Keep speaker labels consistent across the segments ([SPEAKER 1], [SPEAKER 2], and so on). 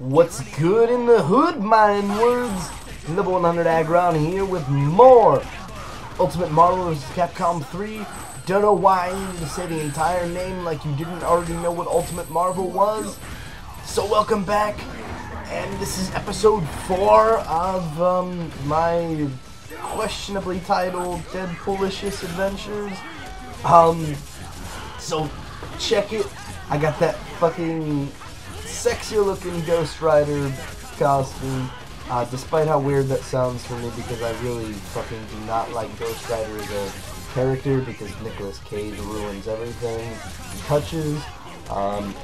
[SPEAKER 1] What's good in the hood, mine words? Number 100 Agron here with more Ultimate Marvel vs. Capcom 3. Don't know why I needed to say the entire name like you didn't already know what Ultimate Marvel was. So welcome back, and this is episode 4 of my questionably titled Deadpoolicious adventures. So check it. I got that fucking sexier looking Ghost Rider costume, despite how weird that sounds for me, because I really fucking do not like Ghost Rider as a character, because Nicolas Cage ruins everything he touches. I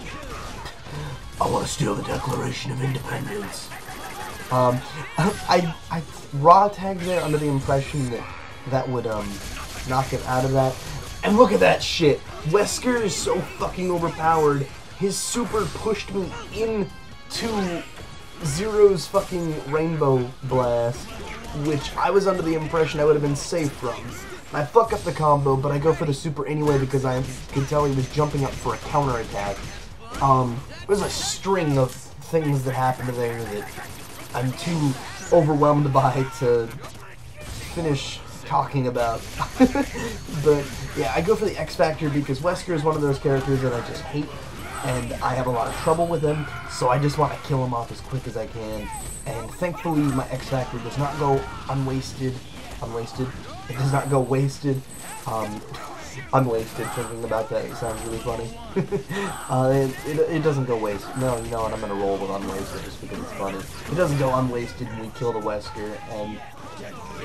[SPEAKER 1] want to steal the Declaration of Independence. I raw tagged there under the impression that that would knock him out of that. And look at that shit. Wesker is so fucking overpowered. His super pushed me into Zero's fucking Rainbow Blast, which I was under the impression I would have been safe from. I fuck up the combo, but I go for the super anyway because I could tell he was jumping up for a counterattack. There's a string of things that happened there that I'm too overwhelmed by to finish talking about. But yeah, I go for the X Factor because Wesker is one of those characters that I just hate, and I have a lot of trouble with him, so I just want to kill him off as quick as I can. And thankfully my X Factor does not go unwasted. It does not go wasted. Unwasted, thinking about that, it sounds really funny. It doesn't go wasted. No, you know what, I'm gonna roll with unwasted just because it's funny. It doesn't go unwasted when we kill the Wesker, and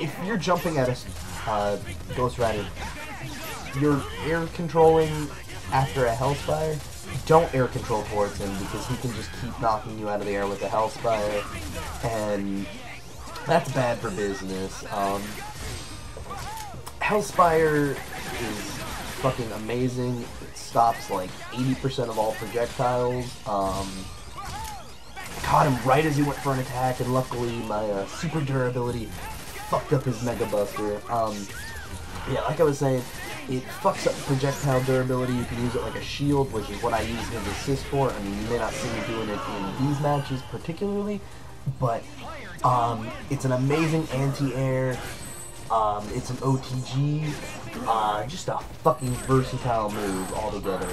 [SPEAKER 1] if you're jumping at a Ghost Rider, you're air controlling after a Hellspire, don't air control towards him, because he can just keep knocking you out of the air with the Hellspire, and that's bad for business. Hellspire is fucking amazing. It stops like 80% of all projectiles. Caught him right as he went for an attack, and luckily my super durability fucked up his Mega Buster. Yeah, like I was saying, it fucks up projectile durability. You can use it like a shield, which is what I use his assist for. I mean, you may not see me doing it in these matches particularly, but it's an amazing anti-air. It's an OTG, just a fucking versatile move altogether.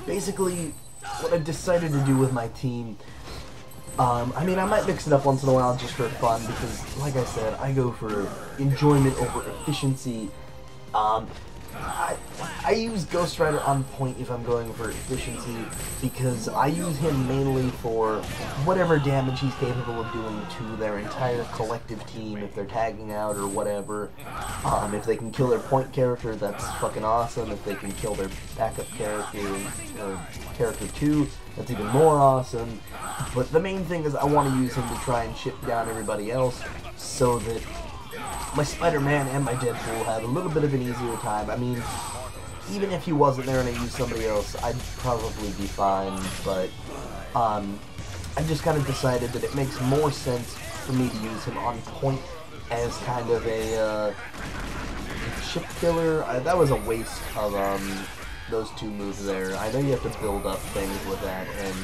[SPEAKER 1] Basically, what I've decided to do with my team, I mean, I might mix it up once in a while just for fun, because, like I said, I go for enjoyment over efficiency. I use Ghost Rider on point if I'm going for efficiency, because I use him mainly for whatever damage he's capable of doing to their entire collective team, if they're tagging out or whatever. If they can kill their point character, that's fucking awesome. If they can kill their backup character, or character 2, that's even more awesome. But the main thing is I want to use him to try and chip down everybody else, so that my Spider-Man and my Deadpool have a little bit of an easier time. I mean, even if he wasn't there and I used somebody else, I'd probably be fine, but I just kind of decided that it makes more sense for me to use him on point as kind of a chip killer. That was a waste of those two moves there. I know you have to build up things with that, and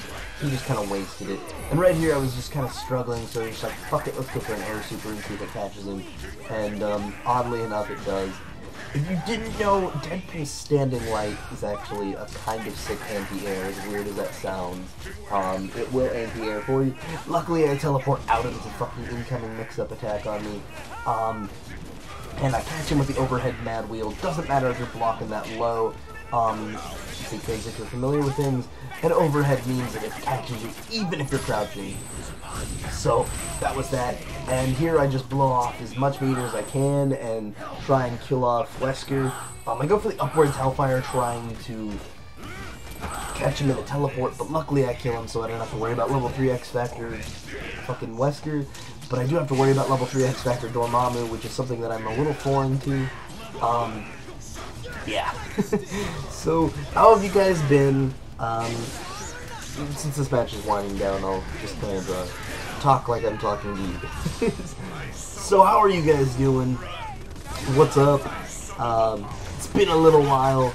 [SPEAKER 1] he just kind of wasted it. And right here I was just kind of struggling, so just like, fuck it, let's go for an air super and see if it catches him. And oddly enough, it does. If you didn't know, Deadpool's standing light is actually a kind of sick anti-air, as weird as that sounds. It will anti-air for you. Luckily I teleport out of the fucking incoming mix-up attack on me. And I catch him with the overhead mad wheel. Doesn't matter if you're blocking that low. Because if you're familiar with things, an overhead means that it catches you even if you're crouching. So that was that, and here I just blow off as much meter as I can and try and kill off Wesker. I go for the upwards Hellfire, trying to catch him in a teleport, but luckily I kill him, so I don't have to worry about level 3 X Factor fucking Wesker. But I do have to worry about level 3 X Factor Dormammu, which is something that I'm a little foreign to. Yeah. So, how have you guys been? Since this match is winding down, I'll just kind of talk like I'm talking to you. So, how are you guys doing? What's up? It's been a little while.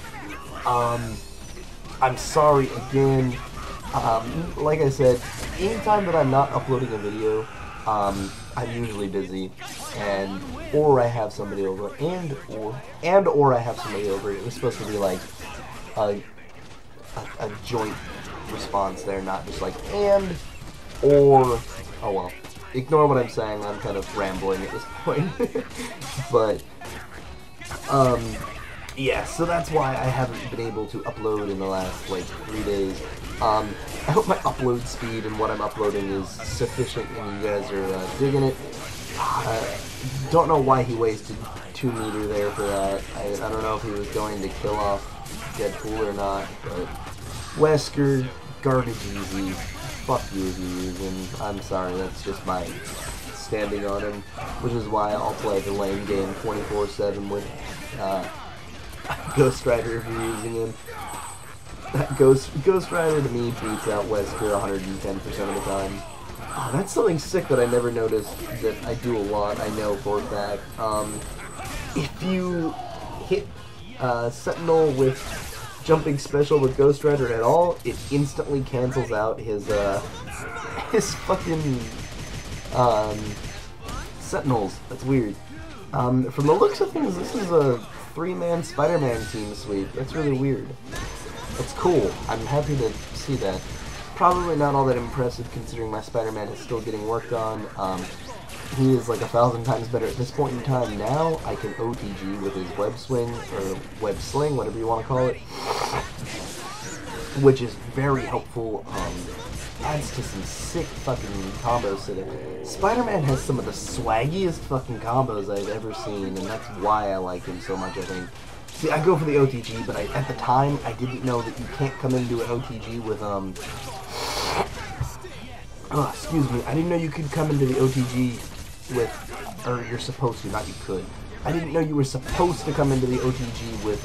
[SPEAKER 1] I'm sorry again. Like I said, anytime that I'm not uploading a video, I'm usually busy, or I have somebody over, or I have somebody over. It was supposed to be like a joint response there, not just like or. Oh well, ignore what I'm saying. I'm kind of rambling at this point, but yeah, so that's why I haven't been able to upload in the last, like, 3 days. I hope my upload speed and what I'm uploading is sufficient and you guys are digging it. Don't know why he wasted 2 meter there for that. I don't know if he was going to kill off Deadpool or not, but Wesker, garbage easy. Fuck you if you use him. I'm sorry, that's just my standing on him, which is why I'll play the lane game 24/7 with Ghost Rider if you're using him. Ghost Rider to me beats out Wesker 110% of the time. Oh, that's something sick that I never noticed that I do a lot, I know for a fact. If you hit Sentinel with jumping special with Ghost Rider at all, it instantly cancels out his fucking Sentinels. That's weird. From the looks of things, this is a 3-man Spider-Man team sweep. That's really weird. That's cool. I'm happy to see that. Probably not all that impressive considering my Spider-Man is still getting worked on. He is like 1,000 times better at this point in time. Now I can OTG with his web swing, or web sling, whatever you want to call it, which is very helpful. Adds to some sick fucking combos today. Spider-Man has some of the swaggiest fucking combos I've ever seen, and that's why I like him so much, I think. See, I go for the OTG, but at the time, I didn't know that you can't come into an OTG with, oh, excuse me. I didn't know you could come into the OTG with, or you're supposed to, not you could. I didn't know you were supposed to come into the OTG with,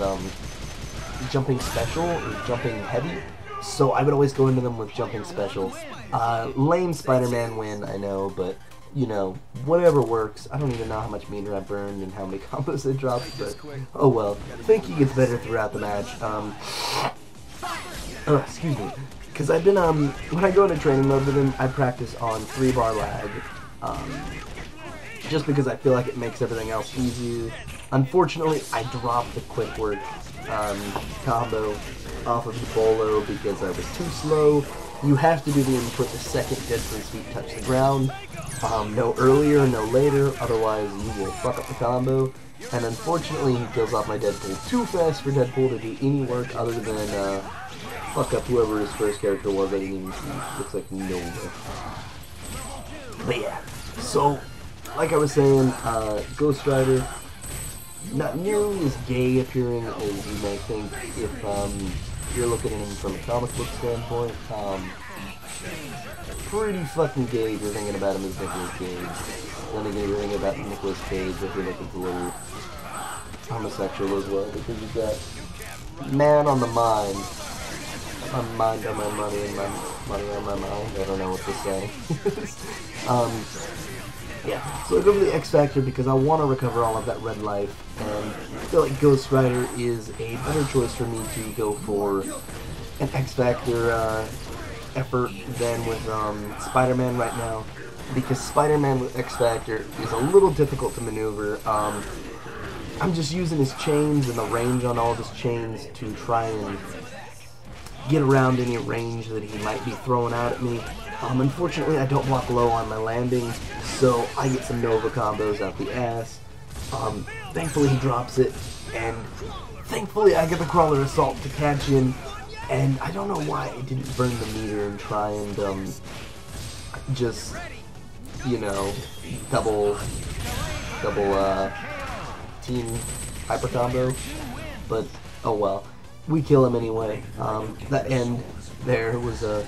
[SPEAKER 1] jumping special, or jumping heavy. So I would always go into them with jumping special. Lame Spider-Man win, I know, but, you know, whatever works. I don't even know how much meter I burned and how many combos I dropped, but oh well. I think he gets better throughout the match. Excuse me. Because I've been, when I go into training mode with him, I practice on 3-bar lag. Just because I feel like it makes everything else easier. Unfortunately, I dropped the quick work combo off of the bolo because I was too slow. You have to do the input the second Deadpool's feet touch the ground. No earlier, no later, otherwise you will fuck up the combo. And unfortunately, he kills off my Deadpool too fast for Deadpool to do any work other than fuck up whoever his first character was. I didn't even see. Looks like Nova. But yeah, so like I was saying, Ghost Rider, not nearly as gay appearing as you may think if you're looking at him from a comic book standpoint. Pretty fucking gay if you're thinking about him as Nicolas Cage. Then again, you're thinking about Nicolas Cage if you're looking a little homosexual as well, because you've got man on the mind. My mind on my money and my money on my mind. I don't know what to say. Yeah, so I go for the X Factor because I want to recover all of that red life, and I feel like Ghost Rider is a better choice for me to go for an X Factor effort than with Spider-Man right now, because Spider-Man with X Factor is a little difficult to maneuver. I'm just using his chains and the range on all of his chains to try and get around any range that he might be throwing out at me. Unfortunately, I don't block low on my landing, so I get some Nova combos out the ass. Thankfully, he drops it, and thankfully, I get the Crawler Assault to catch him, and I don't know why I didn't burn the meter and try and, just, you know, double, team hyper combo, but oh well. We kill him anyway. That end there was a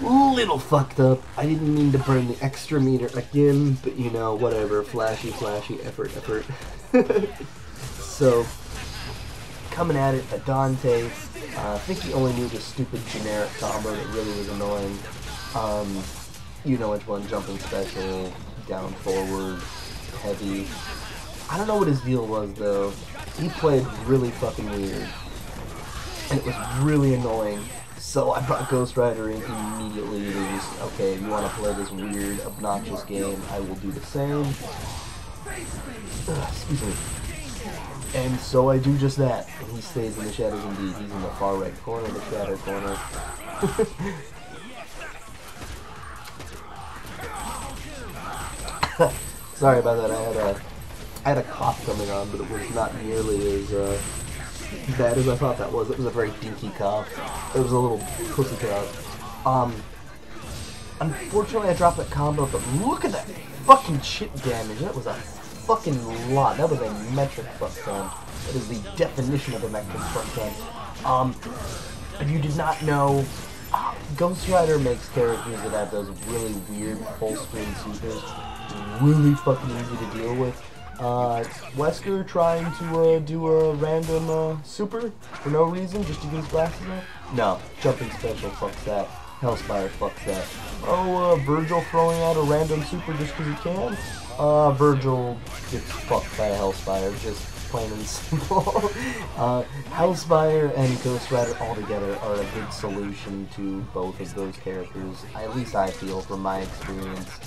[SPEAKER 1] little fucked up. I didn't mean to burn the extra meter again, but you know, whatever. Flashy, effort. So, coming at it, at Dante, I think he only knew the stupid generic combo that really was annoying. You know which one, jumping special, down forward, heavy. I don't know what his deal was though. He played really fucking weird. And it was really annoying. So I brought Ghost Rider in immediately. They just, okay, if you want to play this weird, obnoxious game, I will do the same. Excuse me. And so I do just that, and he stays in the shadows indeed. He's in the far right corner, the shadow corner. Sorry about that, I had a cough coming on, but it was not nearly as bad as I thought that was. It was a very dinky cough. It was a little pussy cough. Unfortunately I dropped that combo, but look at that fucking chip damage. That was a fucking lot. That was a metric fuck ton. That is the definition of a metric fuck ton. If you did not know, Ghost Rider makes characters that have those really weird full screen supers really fucking easy to deal with. Wesker trying to do a random super for no reason, just to get his glasses on? No. Jumping special, fucks that. Hellspire, fucks that. Oh, Virgil throwing out a random super just because he can? Virgil gets fucked by a Hellspire, just plain and simple. Hellspire and Ghost Rider altogether are a good solution to both of those characters, at least I feel from my experience.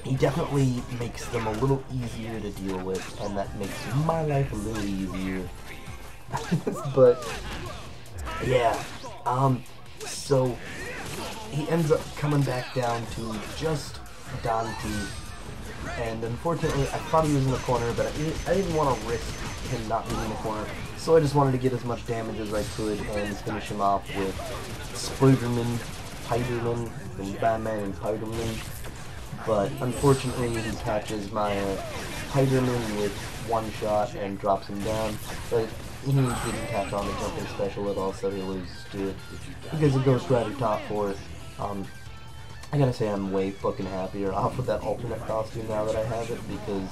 [SPEAKER 1] He definitely makes them a little easier to deal with, and that makes my life a little easier. But, yeah, so he ends up coming back down to just Dante, and unfortunately I thought he was in the corner, but I didn't want to risk him not being in the corner, so I just wanted to get as much damage as I could and finish him off with Spider-Man from Batman and Spider-Man. But unfortunately he catches my Spider-Man with one shot and drops him down, but he didn't catch on the jumping special at all, so he loses to it. Because of Ghost Rider top 4, I gotta say I'm way fucking happier off with that alternate costume now that I have it, because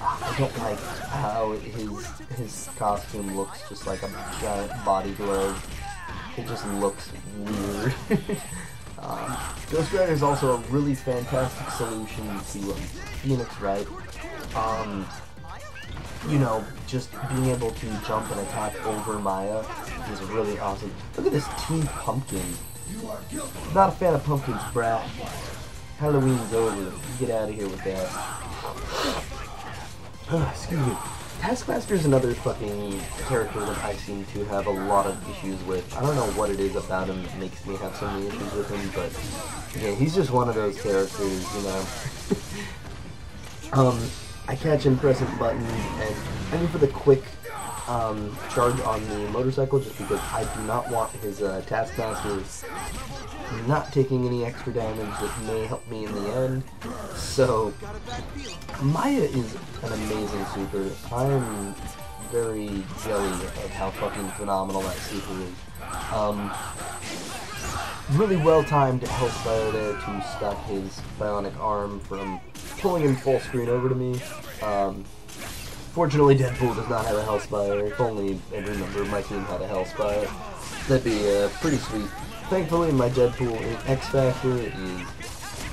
[SPEAKER 1] I don't like how his costume looks just like a giant body glove. It just looks weird. Ghost Rider is also a really fantastic solution to Phoenix Wright. You know, just being able to jump and attack over Maya is really awesome. Look at this Team Pumpkin. Not a fan of pumpkins, brat. Halloween's over. Get out of here with that. Excuse me. Taskmaster is another fucking character that I seem to have a lot of issues with. I don't know what it is about him that makes me have so many issues with him, but yeah, he's just one of those characters, you know. I catch him pressing buttons, and I mean for the quick charge on the motorcycle, just because I do not want his Taskmaster not taking any extra damage that may help me in the end. So Maya is an amazing super. I'm very jelly of how fucking phenomenal that super is. Really well timed Hellspire there to stop his bionic arm from pulling him full screen over to me. Fortunately, Deadpool does not have a Hellspire. If only every member of my team had a Hellspire, that'd be pretty sweet. Thankfully, my Deadpool X Factor is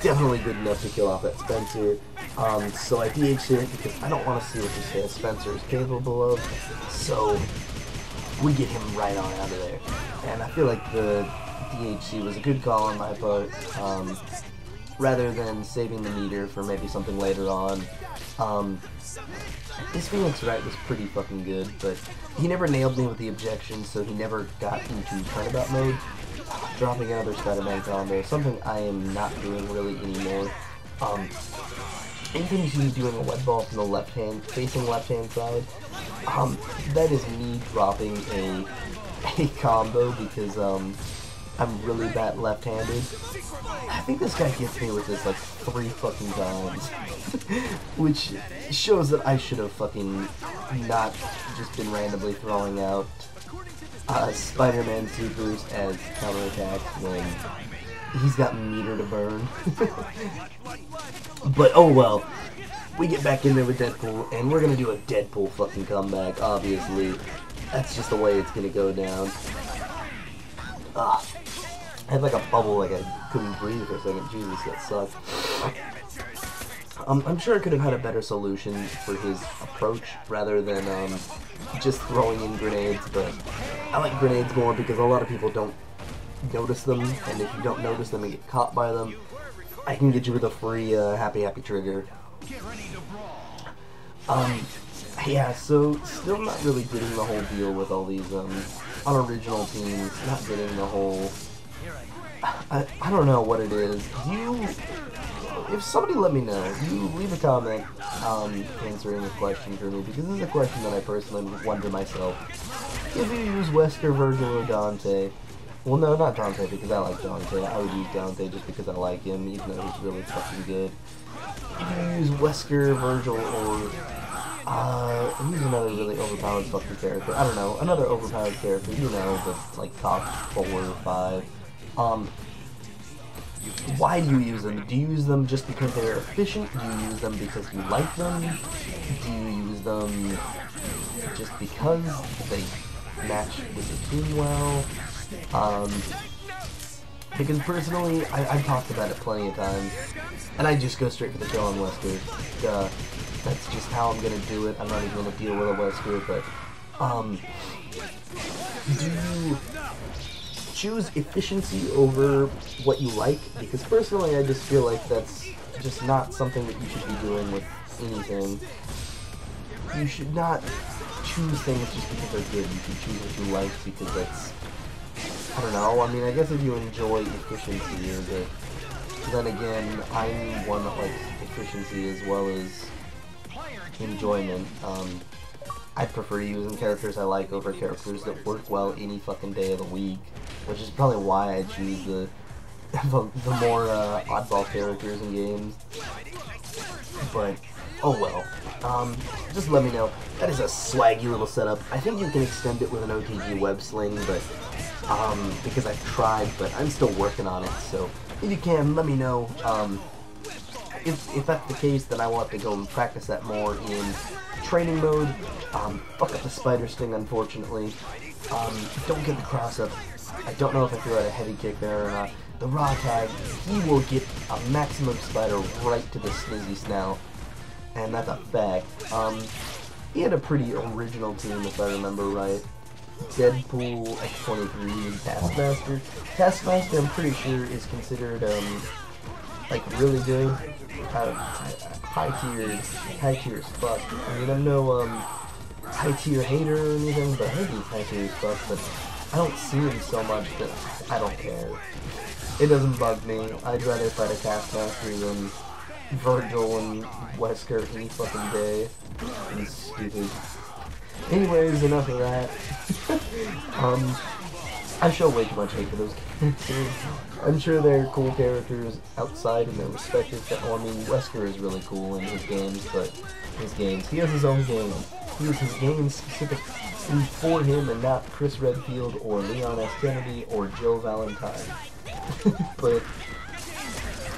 [SPEAKER 1] definitely good enough to kill off that Spencer. So I DH'd it because I don't want to see what this Spencer is capable of. So we get him right on out of there. And I feel like the DHC was a good call on my part. Rather than saving the meter for maybe something later on. His Phoenix Wright was pretty fucking good, but he never nailed me with the objection, so he never got into turnabout mode. Dropping another Spider-Man combo, something I am not doing really anymore. Anything you see doing a web ball from the left hand, facing left hand side, that is me dropping a combo because I'm really bad left-handed. I think this guy gets me with this like 3 fucking times, which shows that I should have fucking not just been randomly throwing out Spider-Man supers as counterattacks when he's got meter to burn. But oh well, we get back in there with Deadpool, and we're gonna do a Deadpool fucking comeback, obviously. That's just the way it's gonna go down. I had like a bubble, like I couldn't breathe for a second. Jesus, that sucked. I'm sure I could have had a better solution for his approach rather than just throwing in grenades, but I like grenades more because a lot of people don't notice them, and if you don't notice them and get caught by them, I can get you with a free happy trigger. Yeah, so still not really getting the whole deal with all these unoriginal teams, not getting the whole... I don't know what it is. If somebody let me know, you leave a comment answering this question for me, because this is a question that I personally wonder myself. If you use Wesker, Virgil, or Dante, well, no, not Dante, because I like Dante. I would use Dante just because I like him, even though he's really fucking good. If you use Wesker, Virgil, or who's another really overpowered fucking character? I don't know, another overpowered character, you know, the like top 4 or 5. Why do you use them? Do you use them just because they're efficient? Do you use them because you like them? Do you use them just because they match with the team well? Because personally, I've talked about it plenty of times, and I just go straight for the kill on Wesker. That's just how I'm gonna do it. I'm not even gonna deal with a Wesker, but, do you choose efficiency over what you like? Because personally, I just feel like that's just not something that you should be doing with anything. You should not choose things just because they're good. You should choose what you like because that's, I don't know, I mean, I guess if you enjoy efficiency or the, then again, I'm one that likes efficiency as well as enjoyment. I prefer using characters I like over characters that work well any fucking day of the week, which is probably why I choose the more oddball characters in games. But oh well. Just let me know. That is a swaggy little setup. I think you can extend it with an OTG web sling, but because I've tried, but I'm still working on it. So if you can, let me know. If that's the case, then I will have to go and practice that more in training mode. Fuck up the spider sting, unfortunately. Don't get the cross up. I don't know if I threw out a heavy kick there or not. The raw tag, he will get a maximum spider right to the snizzy snout. And that's a fact. He had a pretty original team, if I remember right. Deadpool, X-23, and Taskmaster. Taskmaster, I'm pretty sure, is considered, like, really good. High tier as fuck. I mean, I'm no, high tier hater or anything, but I think he's high tier as fuck, but I don't see him so much that I don't care. It doesn't bug me. I'd rather fight a Taskmaster than Virgil and Wesker any fucking day. He's stupid. Anyways, enough of that. I show way too much hate for those characters. I'm sure they're cool characters outside in their respective. Well, I mean, Wesker is really cool in his games, but he has his own game. He has his game specific for him, and not Chris Redfield or Leon S. Kennedy or Jill Valentine. But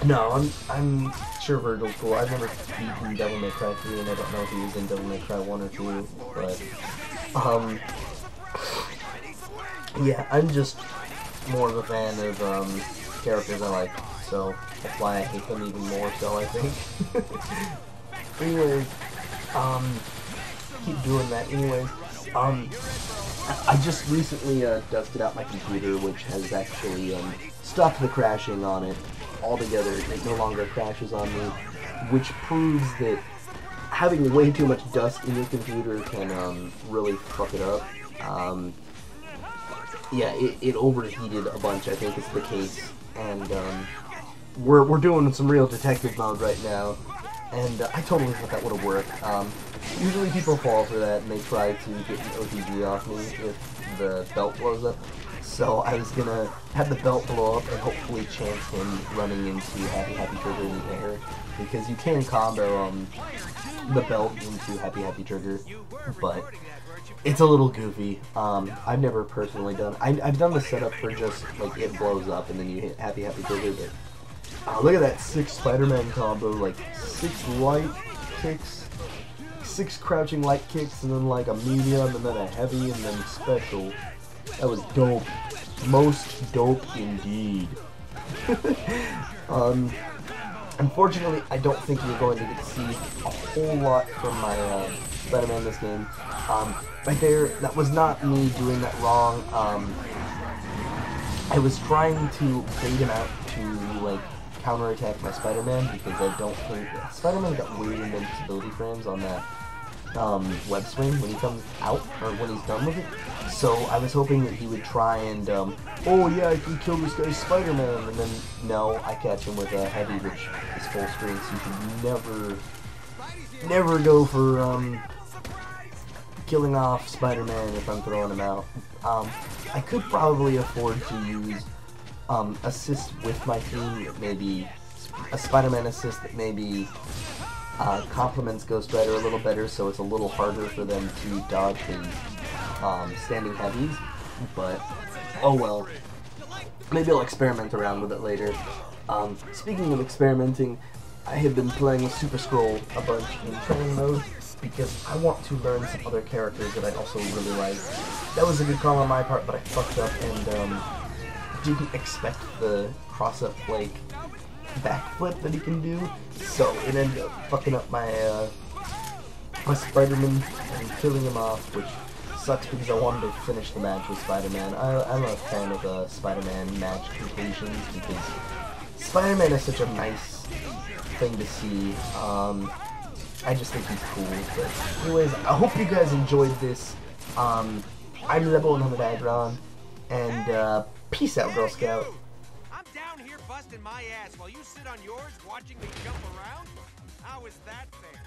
[SPEAKER 1] no, I'm sure Virgil's cool. I've never beaten Devil May Cry 3, and I don't know if he was in Devil May Cry 1 or 2, but yeah, I'm just more of a fan of characters I like, so that's why I hate them even more so, I think. Anyways, keep doing that. Anyways, I just recently dusted out my computer, which has actually stopped the crashing on it altogether. It no longer crashes on me, which proves that having way too much dust in your computer can really fuck it up. Yeah, it overheated a bunch, I think is the case, and we're doing some real detective mode right now, and I totally thought that would have worked. Usually people fall for that and they try to get the OTG off me if the belt blows up, so I was gonna have the belt blow up and hopefully chance him running into Happy Trigger in the air, because you can combo the belt into Happy Trigger, but it's a little goofy. I've never personally done. I've done the setup for just like it blows up and then you hit Happy Trigger. But look at that 6 Spider-Man combo, like 6 light kicks, 6 crouching light kicks, and then like a medium, and then a heavy, and then special. That was dope. Most dope indeed. Unfortunately, I don't think you're going to get to see a whole lot from my Spider-Man in this game. Right there, that was not me doing that wrong. I was trying to bait him out to, like, counterattack my Spider-Man, because I don't think... Spider-Man got weird invincibility frames on that web swing when he comes out, or when he's done with it. So I was hoping that he would try and, oh yeah, I can kill this guy's Spider-Man, and then, no, I catch him with a heavy, which is full screen, so you should never go for, killing off Spider-Man if I'm throwing him out. I could probably afford to use, assist with my team, maybe a Spider-Man assist that maybe complements Ghost Rider a little better, so it's a little harder for them to dodge his standing heavies, but oh well. Maybe I'll experiment around with it later. Speaking of experimenting, I have been playing with Super Scroll a bunch in training mode, because I want to learn some other characters that I also really like. That was a good call on my part, but I fucked up and didn't expect the cross-up, like, backflip that he can do, so it ended up fucking up my my Spider-Man and killing him off, which sucks because I wanted to finish the match with Spider-Man. I'm a fan of Spider-Man match completions because Spider-Man is such a nice thing to see. I just think he's cool. But anyways, I hope you guys enjoyed this. I'm Rebel and Agron, and peace out, Girl Scout.
[SPEAKER 2] Busting my ass while you sit on yours watching me jump around? How is that fair?